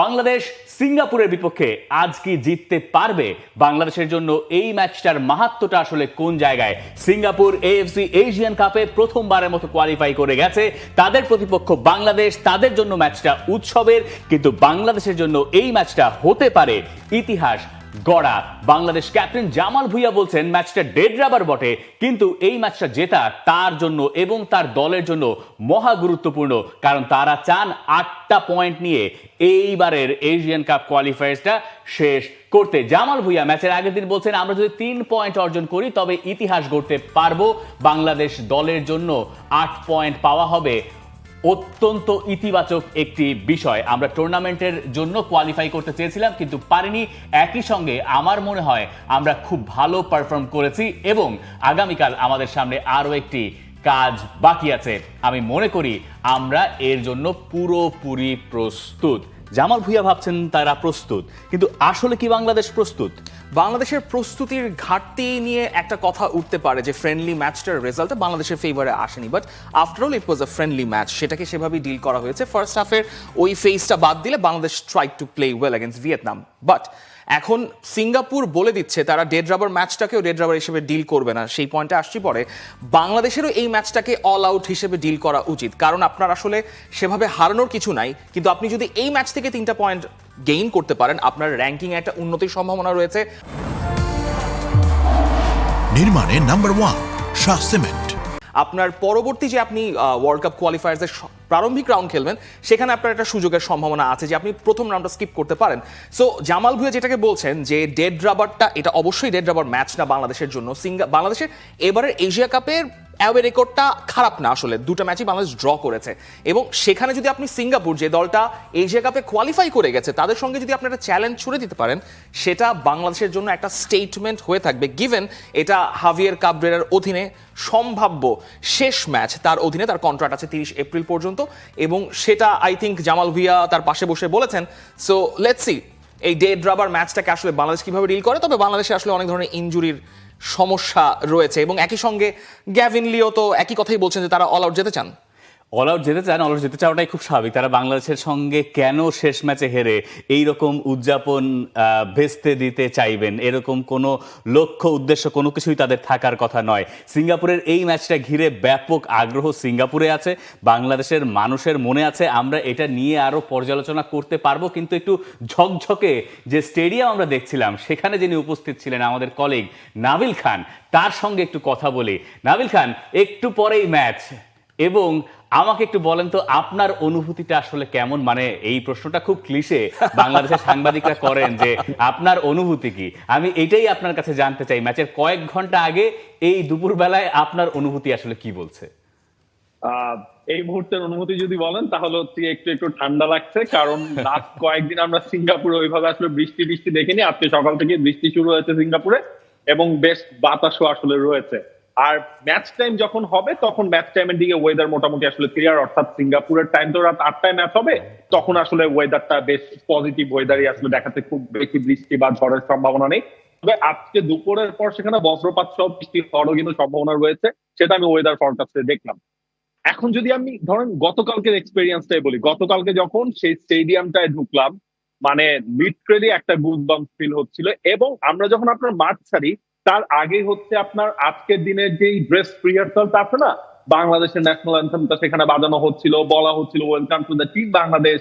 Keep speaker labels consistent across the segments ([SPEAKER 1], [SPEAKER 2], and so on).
[SPEAKER 1] বাংলাদেশ সিঙ্গাপুরের বিপক্ষে আজ কি জিততে পারবে? বাংলাদেশের জন্য এই ম্যাচটার মাহাত্ম্যটা আসলে কোন জায়গায়? সিঙ্গাপুর এএফসি এশিয়ান কাপে প্রথমবারের মতো কোয়ালিফাই করে গেছে, তাদের প্রতিপক্ষ বাংলাদেশ। তাদের জন্য ম্যাচটা উৎসবের, কিন্তু বাংলাদেশের জন্য এই ম্যাচটা হতে পারে ইতিহাস গড়া। বাংলাদেশ ক্যাপ্টেন জামাল ভুঁইয়া বলছেন ম্যাচটা ডেড রাবার বটে, কিন্তু এই ম্যাচটা জেতা তার জন্য এবং তার দলের জন্য মহা গুরুত্বপূর্ণ, কারণ তারা চান 8টা পয়েন্ট নিয়ে এইবারের এশিয়ান কাপ কোয়ালিফায়ার্সটা শেষ করতে। জামাল ভুঁইয়া ম্যাচের আগের দিন বলছেন, আমরা যদি 3 পয়েন্ট অর্জন করি তবে ইতিহাস গড়তে পারবো। বাংলাদেশ দলের জন্য 8 পয়েন্ট পাওয়া হবে অত্যন্ত ইতিবাচক একটি বিষয়। আমরা টুর্নামেন্টের জন্য কোয়ালিফাই করতে চেয়েছিলাম কিন্তু পারিনি। একই সঙ্গে আমার মনে হয় আমরা খুব ভালো পারফর্ম করেছি এবং আগামীকাল আমাদের সামনে আরও একটি কাজ বাকি আছে। আমি মনে করি আমরা এর জন্য পুরোপুরি প্রস্তুত। জামাল ভুঁইয়া ভাবছেন তারা প্রস্তুত, কিন্তু আসলে কি বাংলাদেশ প্রস্তুত?
[SPEAKER 2] বাংলাদেশের প্রস্তুতির ঘাটতি নিয়ে একটা কথা উঠতে পারে যে ফ্রেন্ডলি ম্যাচটার রেজাল্টে বাংলাদেশের ফেভারে আসেনি, but after all it was a friendly match, সেটাকে সেভাবেই ডিল করা হয়েছে। ফার্স্ট হাফের ওই ফেজটা বাদ দিলে Bangladesh try to play well against Vietnam, but এখন সিঙ্গাপুর বলে দিচ্ছে তারা ডেড রাবার ম্যাচটাকেও ডেড রাবার হিসেবে ডিল করবে না। সেই পয়েন্টে আসছি পরে। বাংলাদেশেরও এই ম্যাচটাকে অল আউট হিসেবে ডিল করা উচিত, কারণ আপনার আসলে সেভাবে হারানোর কিছু নাই, কিন্তু আপনি যদি এই ম্যাচ থেকে 3টা পয়েন্ট গেইন করতে পারেন আপনার র্যাঙ্কিংয়ে একটা উন্নতির সম্ভাবনা রয়েছে।
[SPEAKER 3] নির্মাণে নাম্বার 1 শাহ সিমেন্ট।
[SPEAKER 2] আপনার পরবর্তী যে আপনি ওয়ার্ল্ড কাপ কোয়ালিফায়ার্সের প্রারম্ভিক রাউন্ড খেলবেন, সেখানে আপনার একটা সুযোগের সম্ভাবনা আছে যে আপনি প্রথম রাউন্ডটা স্কিপ করতে পারেন। সো জামাল ভুঁইয়া যেটাকে বলছেন যে ডেড রাবারটা, এটা অবশ্যই ডেড রাবার ম্যাচ না বাংলাদেশের জন্য। বাংলাদেশের এবারের এশিয়া কাপের অ্যাওয়ে রেকর্ডটা খারাপ না, আসলে 2টা ম্যাচই বাংলাদেশ ড্র করেছে এবং সেখানে যদি আপনি সিঙ্গাপুর, যে দলটা এশিয়া কাপে কোয়ালিফাই করে গেছে, তাদের সঙ্গে যদি আপনি একটা চ্যালেঞ্জ ছুড়ে দিতে পারেন, সেটা বাংলাদেশের জন্য একটা স্টেটমেন্ট হয়ে থাকবে, গিভেন এটা হাভিয়ের কাবরেরার অধীনে সম্ভাব্য শেষ ম্যাচ। তার অধীনে তার কন্ট্রাক্ট আছে 30 এপ্রিল পর্যন্ত এবং সেটা আই থিঙ্ক জামাল ভুঁইয়া তার পাশে বসে বলেছেন। সো লেটস সি এই ডেড রাবার ম্যাচটাকে আসলে বাংলাদেশ কিভাবে ডিল করে। তবে বাংলাদেশে আসলে অনেক ধরনের ইনজুরির সমস্যা রয়েছে এবং একই সঙ্গে গ্যাভিন লিও তো একই কথাই বলছেন যে তারা অল আউট যেতে চান।
[SPEAKER 1] অল আউট যেতে চান, অল আউট যেতে চাওয়াটাই খুব স্বাভাবিক। তারা বাংলাদেশের সঙ্গে কেন শেষ ম্যাচে হেরে এইরকম উদযাপন ভেস্তে দিতে চাইবেন? এরকম কোনো লক্ষ্য উদ্দেশ্য কোনো কিছুই তাদের থাকার কথা নয়। সিঙ্গাপুরের এই ম্যাচটা ঘিরে ব্যাপক আগ্রহ সিঙ্গাপুরে আছে, বাংলাদেশের মানুষের মনে আছে। আমরা এটা নিয়ে আরও পর্যালোচনা করতে পারবো, কিন্তু একটু ঝকঝকে যে স্টেডিয়াম আমরা দেখছিলাম, সেখানে যিনি উপস্থিত ছিলেন আমাদের কলিগ নাবিল খান, তার সঙ্গে একটু কথা বলি। নাবিল খান, একটু পরেই ম্যাচ এবং আমাকে একটু বলেন তো আপনার অনুভূতিটা আসলে কেমন? মানে এই প্রশ্নটা খুব ক্লিশে বাংলাদেশের সাংবাদিকরা করেন যে আপনার অনুভূতি কি, আমি এটাই আপনার কাছে জানতে চাই। ম্যাচের কয়েক ঘন্টা আগে এই দুপুর বেলায় আপনার অনুভূতি আসলে কি বলছে?
[SPEAKER 4] এই মুহূর্তের অনুভূতি যদি বলেন তাহলে হচ্ছে একটু একটু ঠান্ডা লাগছে, কারণ লাস্ট কয়েকদিন আমরা সিঙ্গাপুরে ওইভাবে আসলে বৃষ্টি দেখিনি। আজকে সকাল থেকে বৃষ্টি শুরু হয়েছে সিঙ্গাপুরে এবং বেশ বাতাসও আসলে রয়েছে। আর ম্যাচ টাইম যখন হবে তখন ম্যাচ টাইমের দিকে ওয়েদার মোটামুটি আসলে ক্লিয়ার, অর্থাৎ সিঙ্গাপুরের টাইম তো রাত 8টায় ম্যাচ হবে, তখন আসলে ওয়েদারটা বেশ পজিটিভ ওয়েদারই আসলে দেখাতে, খুব বেশি বৃষ্টি বা ঝড়ের সম্ভাবনা নেই। তবে আজকে দুপুরের পর সেখানে বজ্রপাত সহ বৃষ্টি হওয়ারও কিন্তু সম্ভাবনা রয়েছে, সেটা আমি ওয়েদার ফরকাস্টে দেখলাম। এখন যদি আমি ধরেন গতকালকের এক্সপেরিয়েন্সটাই বলি, গতকালকে যখন সেই স্টেডিয়ামটায় ঢুকলাম, মানে লিটারেলি একটা গুজবাম্পস ফিল হচ্ছিল। এবং আমরা যখন আপনার মাঠ ছাড়ি তার আগে হচ্ছে আপনার আজকের দিনের যেই ড্রেস রিহার্সালটা আছে না, বাংলাদেশের ন্যাশনাল অ্যান্থেমটা সেখানে বাজানো হচ্ছিল, বলা হচ্ছিল welcome to the team Bangladesh.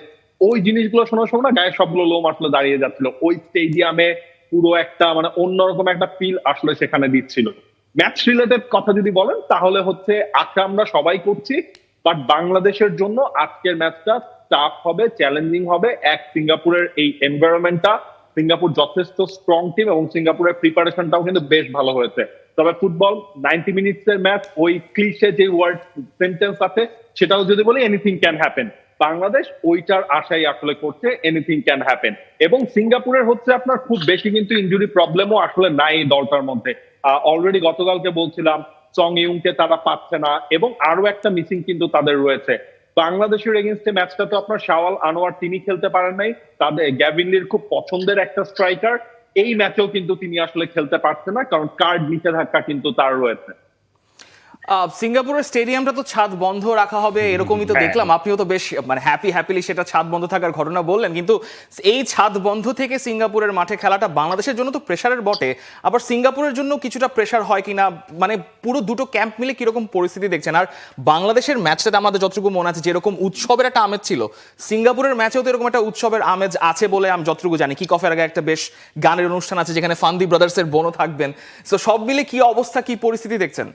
[SPEAKER 4] ওই জিনিসগুলো শোনার সময় না গায়ে সবগুলো লোম আসলে দাঁড়িয়ে যাচ্ছিল। ওই স্টেডিয়ামে পুরো একটা মানে অন্যরকম একটা ফিল আসলে সেখানে দিচ্ছিল। ম্যাচ রিলেটেড কথা যদি বলেন তাহলে হচ্ছে আজকে আমরা সবাই করছি, বাট বাংলাদেশের জন্য আজকের ম্যাচটা টাফ হবে, চ্যালেঞ্জিং হবে। সিঙ্গাপুরের এই এনভায়রনমেন্টটা, সিঙ্গাপুর যথেষ্ট স্ট্রং টিম এবং সিঙ্গাপুরের প্রিপারেশনটাও কিন্তু বেশ ভালো হয়েছে। তবে ফুটবল 90 মিনিটসের ম্যাচ, ওই ক্লিশে যে ওয়ার্ড সেন্টেন্স আছে সেটাও যদি বলি এনিথিং ক্যান হ্যাপেন, বাংলাদেশ ওইটার আশাই আসলে করছে এনিথিং ক্যান হ্যাপেন। এবং সিঙ্গাপুরের হচ্ছে আপনার খুব বেশি কিন্তু ইনজুরি প্রবলেমও আসলে নাই এই দলটার মধ্যে। অলরেডি গতকালকে বলছিলাম চং ইউংকে তারা পাচ্ছে না এবং আরো একটা মিসিং কিন্তু তাদের রয়েছে। বাংলাদেশের এগেনস্টে ম্যাচটা তো আপনার শাওয়াল আনোয়ার তিনি খেলতে পারেন নাই, তাদের গ্যাভিনলির খুব পছন্দের একটা স্ট্রাইকার, এই ম্যাচেও কিন্তু তিনি আসলে খেলতে পারছে না, কারণ কার্ড নিষেধাজ্ঞা কিন্তু তার রয়েছে।
[SPEAKER 2] সিঙ্গাপুরের স্টেডিয়ামটা তো ছাদ বন্ধ রাখা হবে এরকমই তো দেখলাম, আপনিও তো বেশ মানে হ্যাপিলি সেটা ছাদ বন্ধ থাকার ঘটনা বললেন, কিন্তু এই ছাদ বন্ধ থেকে সিঙ্গাপুরের মাঠে খেলাটা বাংলাদেশের জন্য তো প্রেসারের বটে, আবার সিঙ্গাপুরের জন্য কিছুটা প্রেসার হয় কিনা, মানে পুরো দুটো ক্যাম্প মিলে কিরকম পরিস্থিতি দেখছেন? আর বাংলাদেশের ম্যাচটা আমাদের যতটুকু মনে আছে যেরকম উৎসবের একটা আমেজ ছিল, সিঙ্গাপুরের ম্যাচেও তো এরকম একটা উৎসবের আমেজ আছে বলে আমি যতটুকু জানি। কিক অফের আগে একটা বেশ গানের অনুষ্ঠান আছে যেখানে ফান্দি ব্রাদার্সের বোনও থাকবেন, তো সব মিলে কি অবস্থা, কি পরিস্থিতি দেখছেন?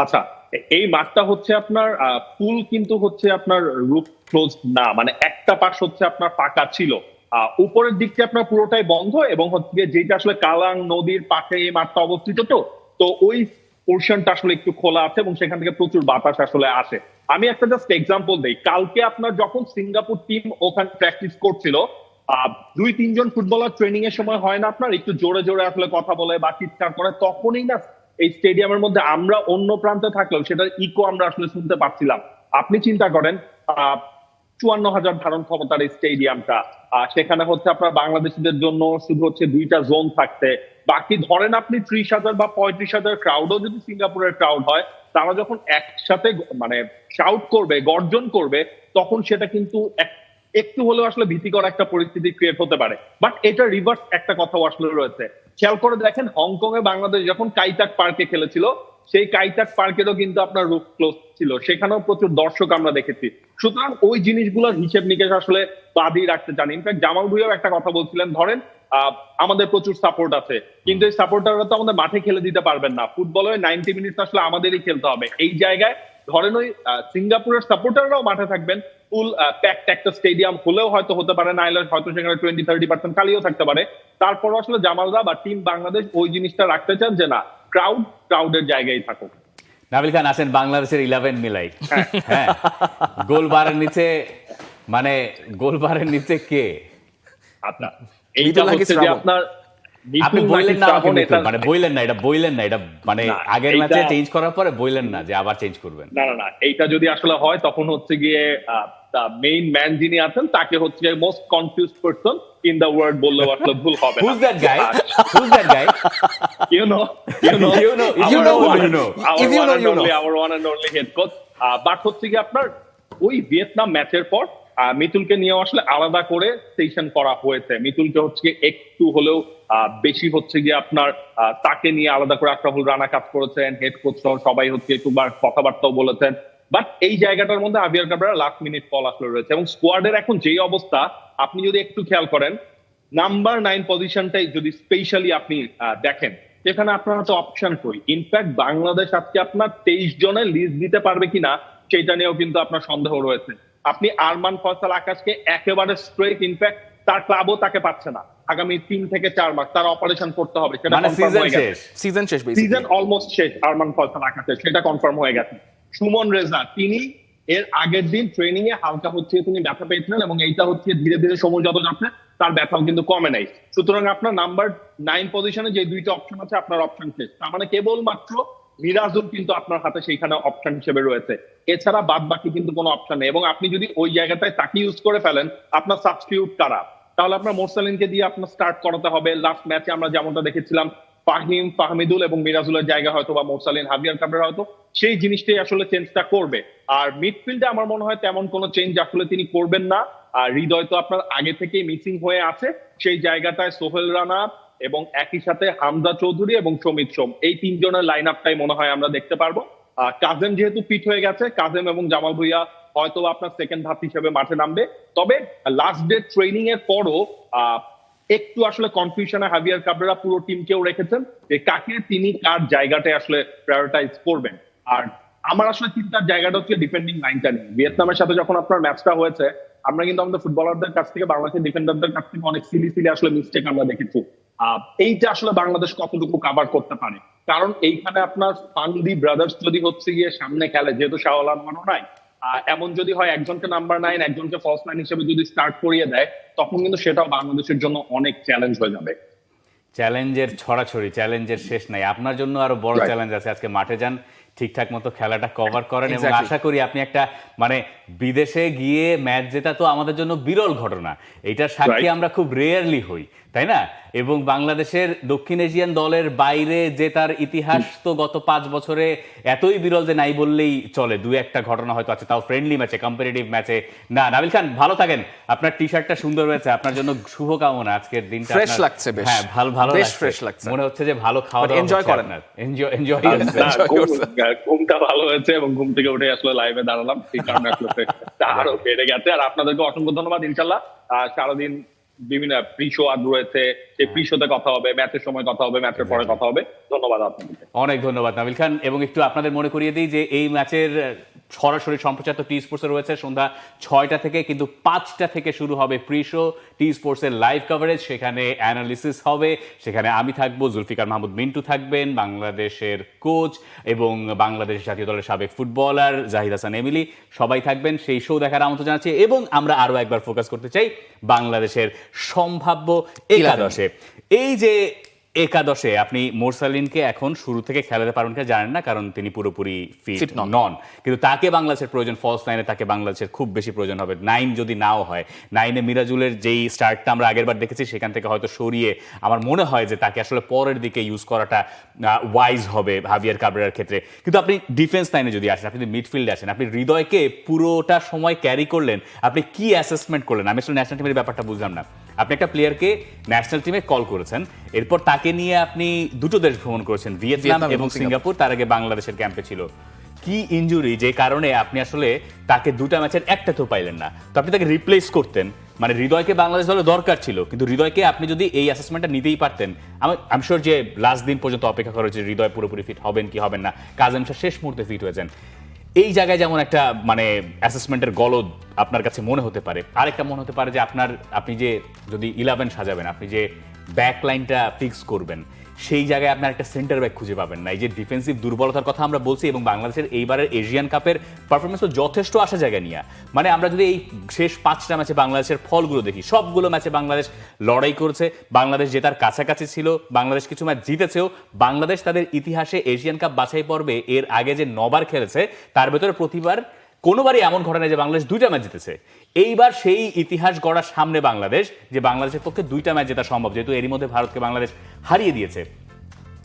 [SPEAKER 4] আচ্ছা, এই মাঠটা হচ্ছে আপনার পুল কিন্তু হচ্ছে আপনার রুফ ক্লোজ না, মানে একটা পাশ হচ্ছে আপনার ফাঁকা ছিল, উপরের দিকটা আপনার পুরোটাই বন্ধ, এবং হচ্ছে যেটা আসলে কালাং নদীর পাশে এই মাঠটা অবস্থিত, তো ওই পোর্শনটা আসলে একটু খোলা আছে এবং সেখান থেকে প্রচুর বাতাস আসলে আসে। আমি একটা জাস্ট এক্সাম্পল দেই, কালকে আপনার যখন সিঙ্গাপুর টিম ওখানে প্র্যাকটিস করছিল, 2-3 জন ফুটবলার ট্রেনিং এর সময় হয় না আপনার একটু জোরে জোরে আসলে কথা বলে বা চিৎকার করে, তখনই না এই স্টেডিয়ামের মধ্যে আমরা অন্য প্রান্তে থাকলেও সেটার ইকো আমরা আসলে শুনতে পাচ্ছিলাম। আপনি চিন্তা করেন 54,000 ধারণ ক্ষমতার এই স্টেডিয়ামটা, সেখানে হচ্ছে আপনার বাংলাদেশিদের জন্য শুধু হচ্ছে 2টা জোন থাকতে, বাকি ধরেন আপনি 30,000 বা 35,000 ক্রাউডও যদি সিঙ্গাপুরের ক্রাউড হয়, তারা যখন একসাথে মানে শাউট করবে, গর্জন করবে, তখন সেটা কিন্তু একটু হলেও আসলে ভীতিকর একটা পরিস্থিতি ক্রিয়েট হতে পারে। বাট এটা রিভার্স একটা কথাও আসলে রয়েছে, খেয়াল করে দেখেন হংকং এ বাংলাদেশ যখন কাইতাক পার্কে খেলেছিল, সেই কাইতাক পার্কেরও কিন্তু আপনার রুফ ক্লোজ ছিল, সেখানেও প্রচুর দর্শক আমরা দেখেছি। সুতরাং ওই জিনিসগুলোর হিসেব নিকেশ আসলে বাদই রাখতে চান। ইনফ্যাক্ট জামাল ভুঁইয়াও একটা কথা বলছিলেন, ধরেন আমাদের প্রচুর সাপোর্ট আছে, কিন্তু এই সাপোর্টাররা তো আমাদের মাঠে খেলে দিতে পারবেন না, ফুটবলে 90 মিনিট আসলে আমাদেরই খেলতে হবে। এই জায়গায় ধরেন ওই সিঙ্গাপুরের সাপোর্টাররাও মাঠে থাকবেন, ফুল প্যাকড একটা স্টেডিয়াম হলেও হয়তো হতে পারে, না হলে হয়তো সেখানে 20-30% খালিও থাকতে পারে। তারপর আসলে জামালরা বা টিম বাংলাদেশ ওই জিনিসটা রাখতে চান যে না, ক্রাউডের জায়গায় থাকুক।
[SPEAKER 1] নাবিল খান আছেন বাংলাদেশের 11 মিলাই, হ্যাঁ, গোলবারের নিচে, মানে গোলবারের নিচে কে?
[SPEAKER 4] আচ্ছা, এইটা হচ্ছে যে আপনার
[SPEAKER 1] আপনি বললেন না আমাকে মিতুল, মানে বললেন না, এটা বললেন না, এটা মানে আগের ম্যাচে চেঞ্জ করার পরে বললেন না যে আবার চেঞ্জ করবেন।
[SPEAKER 4] না, এইটা যদি আসলে হয় তখন হচ্ছে গিয়ে মেইন ম্যান যিনি আছেন তাকে হচ্ছে most confused person in the world বললেও আসলে ভুল হবে না।
[SPEAKER 1] Who's that guy? Who's that guy?
[SPEAKER 4] You know, our one and only head coach. But হচ্ছে কি আপনার ওই ভিয়েতনাম ম্যাচের পর মিতুলকে নিয়ে আসলে আলাদা করে সেশন করা হয়েছে। মিতুলকে হচ্ছে একটু হলেও বেশি হচ্ছে গিয়ে আপনার তাকে নিয়ে আলাদা করে আক্রামুল রানা কাজ করেছেন, হেড কোচ সহ সবাই হচ্ছে একটু কথাবার্তাও বলেছেন। বাট এই জায়গাটার মধ্যে Abiyar Cabrera last minute call আসলে রয়েছে, এবং স্কোয়াডের এখন যেই অবস্থা আপনি যদি একটু খেয়াল করেন, নাম্বার 9 পজিশনটাই যদি স্পেশালি আপনি দেখেন, সেখানে আপনার তো অপশন কই। ইনফ্যাক্ট বাংলাদেশ আজকে আপনার 23 জনের লিস্ট দিতে পারবে কিনা সেটা নিয়েও কিন্তু আপনার সন্দেহ রয়েছে। আপনি আরমান ফয়সাল আকাশকে একেবারে স্ট্রেট, ইনফ্যাক্ট তার ক্লাবও তাকে পাচ্ছে না, আগামী 3 থেকে 4 মাস তার অপারেশন করতে হবে, সেটা সিজন অলমোস্ট শেষ আরমান ফয়সাল আকাশের, সেটা কনফার্ম হয়ে গেছে। সুমন রেজা, তিনি এর আগের দিন ট্রেনিং এ হালকা হচ্ছে তিনি ব্যথা পেয়েছিলেন, এবং এইটা হচ্ছে ধীরে ধীরে সময় যত যাচ্ছে তার ব্যথাও কিন্তু কমে নাই। সুতরাং আপনার নাম্বার 9 পজিশনে যে 2টা অপশন আছে, আপনার অপশন শেষ, তার মানে কেবলমাত্র মিরাজুল কিন্তু আপনার হাতে সেইখানে অপশন হিসেবে রয়েছে, এছাড়া বাদ বাকি কিন্তু কোনো অপশন নেই। এবং আপনি যদি ওই জায়গাটায় তাকে ইউজ করে ফেলেন, আপনার সাবস্টিটিউট কারা, তাহলে আপনার মোরসালিনকে দিয়ে আপনার স্টার্ট করাতে হবে। লাস্ট ম্যাচে আমরা যেমনটা দেখেছিলাম, ফাহিম, ফাহমিদুল এবং মিরাজুলের জায়গা হয়তো বা মোরসালিন, হাবিয়ার কাবরেরা হয়তো সেই জিনিসটাই আসলে চেঞ্জটা করবে। আর মিডফিল্ডে আমার মনে হয় তেমন কোনো চেঞ্জ আসলে তিনি করবেন না। আর হৃদয় তো আপনার আগে থেকেই মিসিং হয়ে আছে, সেই জায়গাটায় সোহেল রানা এবং একই সাথে হামজা চৌধুরী এবং সমিত সোম, এই 3 জনের লাইন আপটাই মনে হয় আমরা দেখতে পারবো। কাজেম যেহেতু ফিট হয়ে গেছে, কাজেম এবং জামাল ভুঁইয়া হয়তো আপনার সেকেন্ড হাফ হিসেবে মাঠে নামবে। তবে লাস্ট ডে ট্রেনিং এর পরও একটু আসলে কনফিউশনে হাবিয়ার কাবরেরা পুরো টিমকেও রেখেছেন যে কাকে তিনি কার জায়গাটায় আসলে প্রায়োরিটাইজ করবেন। আর আমার আসলে চিন্তার জায়গাটা হচ্ছে ডিফেন্ডিং লাইনটা নিয়ে। ভিয়েতনামের সাথে যখন আপনার ম্যাচটা হয়েছে, আমরা কিন্তু আমাদের ফুটবলারদের কাছ থেকে, বাংলাদেশের ডিফেন্ডারদের কাছ থেকে অনেক সিলি আসলে মিস্টেক আমরা দেখেছি। এইটা আসলে বাংলাদেশ কতটুকু কাভার করতে পারে, কারণ এইখানে আপনার ফান্দি ব্রাদার্স যদি হচ্ছে গিয়ে সামনে খেলে, যেহেতু শাওয়াল আনমানও নাই, এমন যদি হয় একজনকে নাম্বার 9 একজনকে ফার্স্ট 9 হিসেবে যদি স্টার্ট করিয়ে দেয়, তখন কিন্তু সেটাও বাংলাদেশের জন্য অনেক চ্যালেঞ্জ হয়ে যাবে।
[SPEAKER 1] চ্যালেঞ্জের ছড়াছড়ি, চ্যালেঞ্জের শেষ নাই। আপনার জন্য আরো বড় চ্যালেঞ্জ আছে, আজকে মাঠে যান, ঠিকঠাক মতো খেলাটা কভার করেন এবং
[SPEAKER 2] Exactly.
[SPEAKER 1] আশা করি আপনি একটা মানে বিদেশে গিয়ে ম্যাচ জেতা তো আমাদের জন্য বিরল ঘটনা, এইটার সাক্ষী
[SPEAKER 4] Right.
[SPEAKER 1] আমরা খুব রেয়ারলি হই, তাই না? এবং বাংলাদেশের দক্ষিণ এশিয়ান দলের বাইরে জেতার ইতিহাস তো গত 5 বছরে এতই বিরল যে নাই বললেই চলে। দুই একটা ঘটনা হয়তো আছে, তাও ফ্রেন্ডলি ম্যাচে, কম্পিটিটিভ ম্যাচে না। নাবিল খান ভালো থাকেন, আপনার টি শার্টটা সুন্দর হয়েছে, আপনার জন্য শুভকামনা। আজকের দিনটা
[SPEAKER 2] Fresh
[SPEAKER 1] আপনার-
[SPEAKER 2] লাগছে বেশ।
[SPEAKER 1] হ্যাঁ, ভালো
[SPEAKER 2] বেশ
[SPEAKER 1] লাগছে।
[SPEAKER 2] fresh লাগছে।
[SPEAKER 1] মনে হচ্ছে যে ভালো খাওয়া
[SPEAKER 2] But
[SPEAKER 1] দাওয়া
[SPEAKER 2] enjoy
[SPEAKER 1] হচ্ছে
[SPEAKER 2] করেন।
[SPEAKER 1] আপনার। এনজয়
[SPEAKER 4] না,
[SPEAKER 2] Enjoy
[SPEAKER 4] ঘুমটা ভালো হয়েছে এবং ঘুম থেকে উঠে আসলে লাইভে দাঁড়ালাম, সেই কারণে আসলে আরো বেড়ে গেছে। আর আপনাদেরকে অসংখ্য ধন্যবাদ। ইনশাল্লাহ সারাদিন বিভিন্ন প্রি শো আর রয়েছে, সেই প্রি শোতে কথা হবে, ম্যাচের সময় কথা হবে, ম্যাচের পরে কথা হবে। ধন্যবাদ আপনাদেরকে।
[SPEAKER 1] অনেক ধন্যবাদ নাবিল খান। এবং একটু আপনাদের মনে করিয়ে দিই যে এই ম্যাচের সরাসরি সম্প্রচার তো টি স্পোর্টসে রয়েছে সন্ধ্যা 6টা থেকে, কিন্তু 5টা থেকে শুরু হবে প্রি শো, টি স্পোর্টসের লাইভ কভারেজ। সেখানে অ্যানালিসিস হবে, সেখানে আমি থাকবো, জুলফিকার মাহমুদ মিন্টু থাকবেন, বাংলাদেশের কোচ এবং বাংলাদেশ জাতীয় দলের সাবেক ফুটবলার জাহিদ হাসান এমিলি, সবাই থাকবেন। সেই শো দেখার আমন্ত্রণ জানাচ্ছি। এবং আমরা আরো একবার ফোকাস করতে চাই বাংলাদেশের সম্ভাব্য একাদশে। এই যে একাদশে আপনি মোরসালিনকে এখন শুরু থেকে খেলাতে পারবেন কিনা জানেন না, কারণ তিনি পুরোপুরি ফিট
[SPEAKER 2] Fit নন।
[SPEAKER 1] নন, কিন্তু তাকে বাংলাদেশের প্রয়োজন। ফলস নাইনে তাকে বাংলাদেশের খুব বেশি প্রয়োজন হবে। 9 যদি নাও হয়, 9-এ মিরাজুলের যেই স্টার্টটা আমরা আগেরবার দেখেছি সেখান থেকে হয়তো সরিয়ে আমার মনে হয় যে তাকে আসলে পরের দিকে ইউজ করাটা ওয়াইজ হবে হাভিয়ার কাবরেরার ক্ষেত্রে। কিন্তু আপনি ডিফেন্স লাইনে যদি আসেন, আপনি যদি মিডফিল্ডে আসেন, আপনি হৃদয়কে পুরোটা সময় ক্যারি করলেন, আপনি কি অ্যাসেসমেন্ট করলেন? আমি আসলে ন্যাশনাল টিমের ব্যাপারটা বুঝলাম না। আপনি একটা প্লেয়ারকে ন্যাশনাল টিমে কল করেছেন, এরপর তাকে নিয়ে আপনি দুটো দেশ ভ্রমণ করেছেন, ভিয়েতনাম এবং সিঙ্গাপুর, তার আগে বাংলাদেশের ক্যাম্পে ছিল। কি ইনজুরি যে কারণে আপনি আসলে তাকে দুটা ম্যাচের একটা তো পাইলেন না, তো আপনি তাকে রিপ্লেস করতেন। মানে হৃদয়কে বাংলাদেশ দলে দরকার ছিল, কিন্তু হৃদয়কে আপনি যদি এই অ্যাসেসমেন্টটা নিতেই পারতেন, আমি শিওর যে লাস্ট দিন পর্যন্ত অপেক্ষা করা হয়েছে হৃদয় পুরোপুরি ফিট হবেন কি হবেন না, কাজেম শাহ শেষ মুহূর্তে ফিট হয়েছেন। এই জায়গায় যেমন একটা মানে অ্যাসেসমেন্টের গলদ আপনার কাছে মনে হতে পারে, আরেকটা মনে হতে পারে যে আপনি যে যদি 11 সাজাবেন, আপনি যে ব্যাক লাইনটা ফিক্স করবেন, সেই জায়গায় আপনার একটা সেন্টার ব্যাক খুঁজে পাবেন না। এই যে ডিফেন্সিভ দুর্বলতার কথা আমরা বলছি, এবং বাংলাদেশের এইবারের এশিয়ান কাপের পারফরমেন্স তো যথেষ্ট আসা জায়গা নিয়ে। মানে আমরা যদি এই শেষ 5টা ম্যাচে বাংলাদেশের ফলগুলো দেখি, সবগুলো ম্যাচে বাংলাদেশ লড়াই করেছে, বাংলাদেশ জেতার কাছাকাছি ছিল, বাংলাদেশ কিছু ম্যাচ জিতেছেও। বাংলাদেশ তাদের ইতিহাসে এশিয়ান কাপ বাছাই পর্বে এর আগে যে 9বার খেলেছে, তার ভেতরে প্রতিবার কোনোবারই এমন ঘটনা নেই যে বাংলাদেশ 2টা ম্যাচ জিতেছে। এইবার সেই ইতিহাস গড়ার সামনে বাংলাদেশ, যে বাংলাদেশের পক্ষে 2টা ম্যাচ জেতা সম্ভব, যেহেতু এরই মধ্যে ভারতকে বাংলাদেশ হারিয়ে দিয়েছে।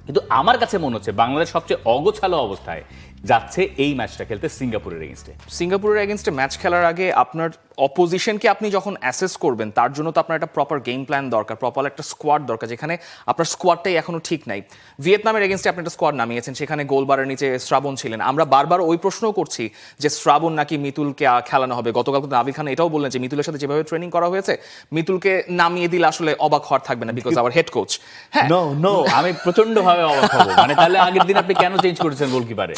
[SPEAKER 1] কিন্তু আমার কাছে মনে হচ্ছে বাংলাদেশ সবচেয়ে অগোছালো অবস্থায় যাচ্ছে এই ম্যাচটা খেলতে সিঙ্গাপুরের এগেইনস্টে।
[SPEAKER 2] সিঙ্গাপুরের এগেনস্টে ম্যাচ খেলার আগে আপনার অপোজিশনকে আপনি যখন অ্যাসেস করবেন, তার জন্য তো আপনার একটা প্রপার গেম প্ল্যান দরকার, প্রপার একটা স্কোয়াড দরকার, যেখানে আপনার স্কোয়াডটাই এখনো ঠিক নাই। ভিয়েতনামের এগেনস্টে আপনি একটা স্কোয়াড নামিয়েছেন, সেখানে গোলবারের নিচে শ্রাবণ ছিলেন। আমরা বারবার ওই প্রশ্নও করছি যে শ্রাবণ নাকি মিতুলকে খেলানো হবে। গতকাল কিন্তু নাবিল খান এটাও বললেন যে মিতুলের সাথে যেভাবে ট্রেনিং করা হয়েছে, মিতুলকে নামিয়ে দিলে আসলে অবাক হওয়ার থাকবে না, বিকজ আওয়ার হেড কোচ। হ্যাঁ,
[SPEAKER 1] নো আমি প্রচন্ড ভাবে অবাক হব। মানে তাহলে আগের দিন আপনি কেন চেঞ্জ করেছেন গোলকিপারে?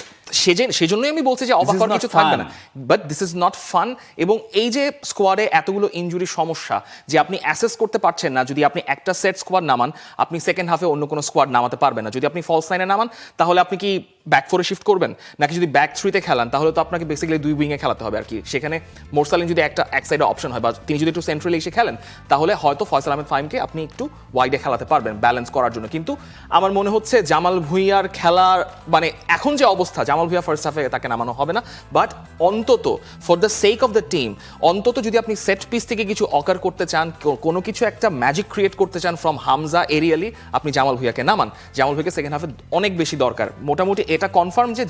[SPEAKER 2] সেজন্যই আমি বলছি যে অবাক
[SPEAKER 1] is
[SPEAKER 2] হওয়ার
[SPEAKER 1] not
[SPEAKER 2] কিছু থাকবে
[SPEAKER 1] fun.
[SPEAKER 2] না, but this is not fun. এবং এই যে স্কোয়াডে এতগুলো ইনজুরি সমস্যা, যে আপনি অ্যাসেস করতে পারছেন না, যদি আপনি একটা সেট স্কোয়াড নামান, আপনি সেকেন্ড হাফে অন্য কোনো স্কোয়াড নামাতে পারবেন না। যদি আপনি ফলস লাইনে নামান, তাহলে আপনি কি ব্যাক ফোরে শিফট করবেন, নাকি যদি ব্যাক থ্রিতে খেলান, তাহলে তো আপনাকে বেসিক্যালি 2 উইংয়ে খেলাতে হবে আর কি। সেখানে মোরসালিন যদি এক সাইডে অপশন হয়, বা তিনি যদি একটু সেন্ট্রালে এসে খেলেন, তাহলে হয়তো ফয়সাল আহমেদ ফাহিমকে আপনি একটু ওয়াইডে খেলাতে পারবেন ব্যালেন্স করার জন্য। কিন্তু আমার মনে হচ্ছে জামাল ভুঁইয়ার খেলার মানে এখন যে অবস্থা, জামাল ভুঁইয়া ফার্স্ট হাফে তাকে নামানো হবে না। বাট অন্তত for the sake of the team, অন্তত যদি আপনি সেট পিস থেকে কিছু অকার করতে চান, কোনো কিছু একটা ম্যাজিক ক্রিয়েট করতে চান ফ্রম হামজা এরিয়ালি, আপনি জামাল ভুঁইয়াকে নামান। জামাল ভুঁইয়াকে সেকেন্ড হাফে অনেক বেশি দরকার। মোটামুটি এটা কনফার্ম যে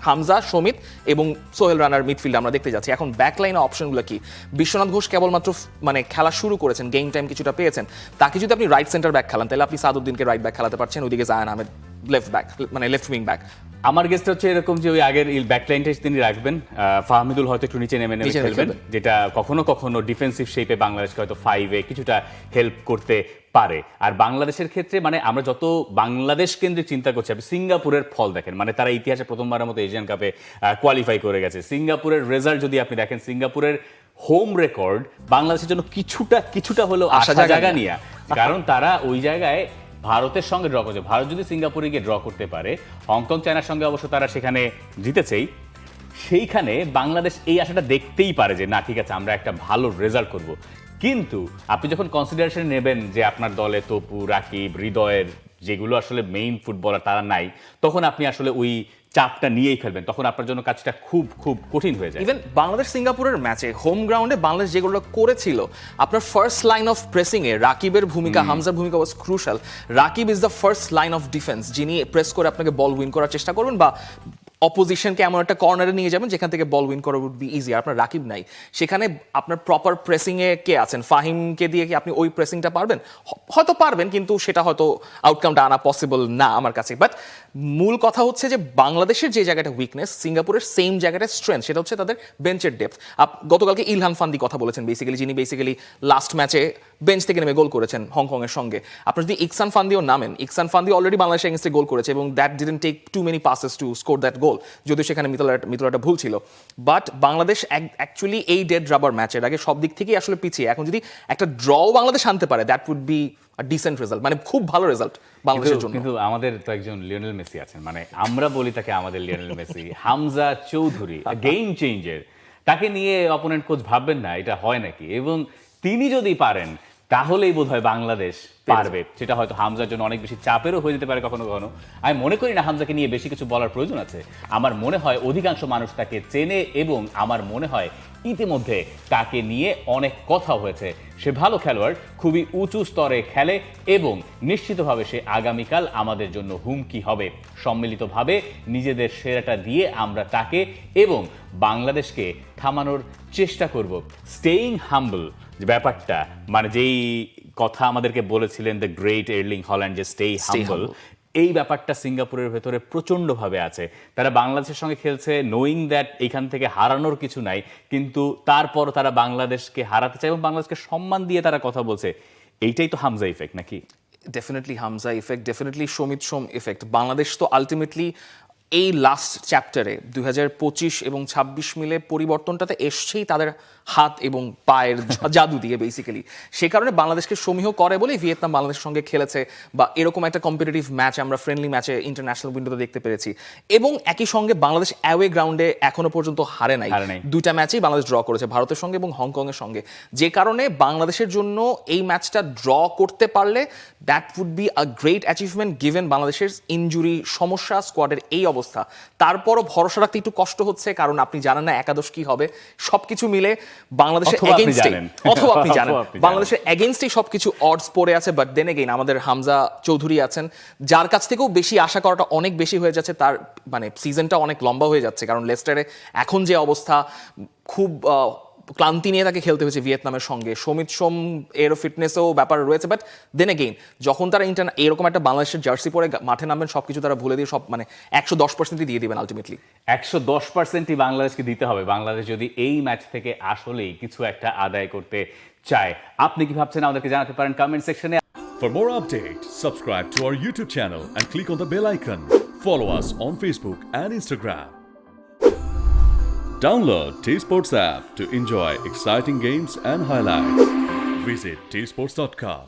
[SPEAKER 2] হামজা, সমিত এবং সোহেল রানার মিডফিল্ড আমরা দেখতে যাচ্ছি। এখন ব্যাকলাইনে অপশনগুলো কি? বিশ্বনাথ ঘোষ কেবলমাত্র মানে খেলা শুরু করেছেন, গেম টাইম কিছুটা পেয়েছেন। তাকে যদি আপনি রাইট সেন্টার ব্যাক খেলান, তাহলে আপনি সাদউদ্দিনকে রাইট ব্যাক খেলাতে পারছেন, ওইদিকে জায়ান আহমেদ লেফট ব্যাক, মানে লেফট উইং ব্যাক।
[SPEAKER 1] আমার গেস্ট হচ্ছে এরকম যে ওই আগের ব্যাকলাইনটা তিনি রাখবেন, ফাহমিদুল হয়তো একটু নিচে নেমে খেলবেন, যেটা কখনো কখনো ডিফেন্সিভ শেপে বাংলাদেশকে হয়তো 5-এ কিছুটা হেল্প করতে পারে। আর বাংলাদেশের ক্ষেত্রে মানে আমরা যত বাংলাদেশ কেন্দ্রিক চিন্তা করছি, আপনি সিঙ্গাপুরের ফল দেখেন, মানে তারা ইতিহাসে প্রথমবারের মতো এশিয়ান কাপে কোয়ালিফাই করে গেছে। সিঙ্গাপুরের রেজাল্ট যদি আপনি দেখেন, সিঙ্গাপুরের হোম রেকর্ড বাংলাদেশের জন্য কিছুটা হলেও আশা জায়গা নিয়ে, কারণ তারা ওই জায়গায় ভারতের সঙ্গে ড্র করেছে। ভারত যদি সিঙ্গাপুরে গিয়ে ড্র করতে পারে, হংকং চায়নার সঙ্গে অবশ্য তারা সেখানে জিতেছেই, সেইখানে বাংলাদেশ এই আশাটা দেখতেই পারে যে না ঠিক আছে আমরা একটা ভালো রেজাল্ট করব। কিন্তু আপনি যখন কনসিডারেশন নেবেন যে আপনার দলে তপু, রাকিব, হৃদয়ের যেগুলো আসলে মেইন ফুটবলার তারা নাই, তখন আপনি আসলে ওই চাপটা নিয়েই ফেলবেন, তখন আপনার জন্য কাজটা খুব খুব কঠিন হয়ে যায়।
[SPEAKER 2] ইভেন বাংলাদেশ সিঙ্গাপুরের ম্যাচে হোম গ্রাউন্ডে বাংলাদেশ যেগুলো করেছিল, আপনার ফার্স্ট লাইন অফ প্রেসিং এ রাকিবের ভূমিকা, হামজার ভূমিকা was crucial. Rakib is the first line of defence, যিনি প্রেস করে আপনাকে বল উইন করার চেষ্টা করবেন বা অপোজিশনকে এমন একটা কর্নারে নিয়ে যাবেন যেখান থেকে বল উইন করা উড বি ইজি। আপনার রাকিব নাই, সেখানে আপনার প্রপার প্রেসিংয়ে কে আছেন? ফাহিমকে দিয়ে কি আপনি ওই প্রেসিংটা পারবেন? হয়তো পারবেন, কিন্তু সেটা হয়তো আউটকামটা আনা পসিবল না আমার কাছে। বাট মূল কথা হচ্ছে যে বাংলাদেশের যে জায়গাটা উইকনেস, সিঙ্গাপুরের সেম জায়গাটা স্ট্রেংথ, সেটা হচ্ছে তাদের বেঞ্চের ডেপথ। গতকালকে ইলহান ফান্দি কথা বলেছেন বেসিক্যালি, যিনি বেসিক্যালি লাস্ট ম্যাচে বেঞ্চ থেকে নেমে গোল করেছেন হংকংয়ের সঙ্গে। আপনার যদি ইকসান ফান্দিও নামেন, ইকসান ফান্দি অলরেডি বাংলাদেশের এগেন্স্টে গোল করেছে এবং that didn't take too many passes to score that goal, যদিও সেখানে মিতলাটা ভুল ছিল। বাট বাংলাদেশ অ্যাকচুয়ালি এই ডেড রাবার ম্যাচের আগে সব দিক থেকেই আসলে পিছিয়ে। এখন যদি একটা ড্রও বাংলাদেশ আনতে পারে, that would be decent result, মানে খুব ভালো রেজাল্ট বাংলাদেশের জন্য।
[SPEAKER 1] কিন্তু আমাদের তো একজন লিওনেল মেসি আছেন, মানে আমরা বলি তাকে আমাদের Lionel Messi, Hamza Chowdhury game changer, তাকে নিয়ে অপোনেন্ট কোচ ভাববেন না এটা হয় নাকি? এবং তিনি যদি পারেন তাহলেই বোধহয় বাংলাদেশ পারবে। সেটা হয়তো হামজার জন্য অনেক বেশি চাপেরও হয়ে যেতে পারে কখনো কখনো। আমি মনে করি না হামজাকে নিয়ে বেশি কিছু বলার প্রয়োজন আছে। আমার মনে হয় অধিকাংশ মানুষ তাকে চেনে এবং আমার মনে হয় ইতিমধ্যে তাকে নিয়ে অনেক কথা হয়েছে। সে ভালো খেলোয়াড়, খুবই উঁচু স্তরে খেলে এবং নিশ্চিতভাবে সে আগামীকাল আমাদের জন্য হুমকি হবে। সম্মিলিতভাবে নিজেদের সেরাটা দিয়ে আমরা তাকে এবং বাংলাদেশকে থামানোর চেষ্টা করব। স্টেইং হাম্বল যে ব্যাপারটা, মানে যেই কথা আমাদেরকে বলেছিলেন দ্য গ্রেট এর্লিং হল্যান্ড, যে স্টে হাম্বল, এই ব্যাপারটা সিঙ্গাপুরের ভেতরে প্রচন্ডভাবে আছে। তারা বাংলাদেশের সঙ্গে খেলছে নোয়িং দ্যাট এখান থেকে হারানোর কিছু নাই, কিন্তু তারপর তারা বাংলাদেশকে হারাতে চায় এবং বাংলাদেশকে সম্মান দিয়ে তারা কথা বলছে। এইটাই তো হামজা ইফেক্ট নাকি?
[SPEAKER 2] Definitely Hamza effect, definitely Samit Som effect. Bangladesh তো আলটিমেটলি এই লাস্ট চ্যাপ্টারে 2025 এবং 26 মিলে পরিবর্তনটাতে এসছেই তাদের হাত এবং পায়ের জাদু দিয়ে বেসিক্যালি। সে কারণে বাংলাদেশকে সমীহ করে বলেই ভিয়েতনাম বাংলাদেশের সঙ্গে খেলেছে, বা এরকম একটা কম্পিটিটিভ ম্যাচ আমরা ফ্রেন্ডলি ম্যাচে ইন্টারন্যাশনাল উইন্ডোতে দেখতে পেরেছি। এবং একই সঙ্গে বাংলাদেশ অ্যাওয়ে গ্রাউন্ডে এখনো পর্যন্ত হারে নাই। দুইটা ম্যাচেই বাংলাদেশ ড্র করেছে, ভারতের সঙ্গে এবং হংকংয়ের সঙ্গে। যে কারণে বাংলাদেশের জন্য এই ম্যাচটা ড্র করতে পারলে that would be a great achievement given বাংলাদেশের ইনজুরি সমস্যা, স্কোয়াডের এই অবস্থা। তারপরও ভরসা রাখতে একটু কষ্ট হচ্ছে, কারণ আপনি জানেন না একাদশ কি হবে। সবকিছু মিলে বাংলাদেশের এগেইনস্টে, অথবা আপনি জানেন বাংলাদেশের এগেইনস্টেই সবকিছু অডস পড়ে আছে। বাট দেন এগেইন আমাদের হামজা চৌধুরী আছেন, যার কাছ থেকেও বেশি আশা করাটা অনেক বেশি হয়ে যাচ্ছে। তার মানে সিজনটা অনেক লম্বা হয়ে যাচ্ছে, কারণ লেস্টারে এখন যে অবস্থা, খুব ক্লান্তি নিয়ে তাকে খেলতে হয়েছে ভিয়েতনামের সঙ্গে। সমিত সোম এরও ফিটনেসও ব্যাপার রয়েছে। বাট দেন এগেইন যখন তারা এরকম একটা বাংলাদেশের জার্সি পরে মাঠে নামবেন, সবকিছু তারা ভুলে দিয়ে সব মানে 110% দিয়ে দিবেন আলটিমেটলি।
[SPEAKER 1] 110%ই বাংলাদেশকে দিতে হবে, বাংলাদেশ যদি এই ম্যাচ থেকে আসলেই কিছু একটা আদায় করতে চায়। আপনি কি ভাবছেন আমাদেরকে জানাতে পারেন কমেন্ট সেকশনে।
[SPEAKER 5] For more updates, subscribe to our YouTube channel and click on the bell icon. Follow us on Facebook and Instagram. Download T-Sports app to enjoy exciting games and highlights. Visit tsports.com.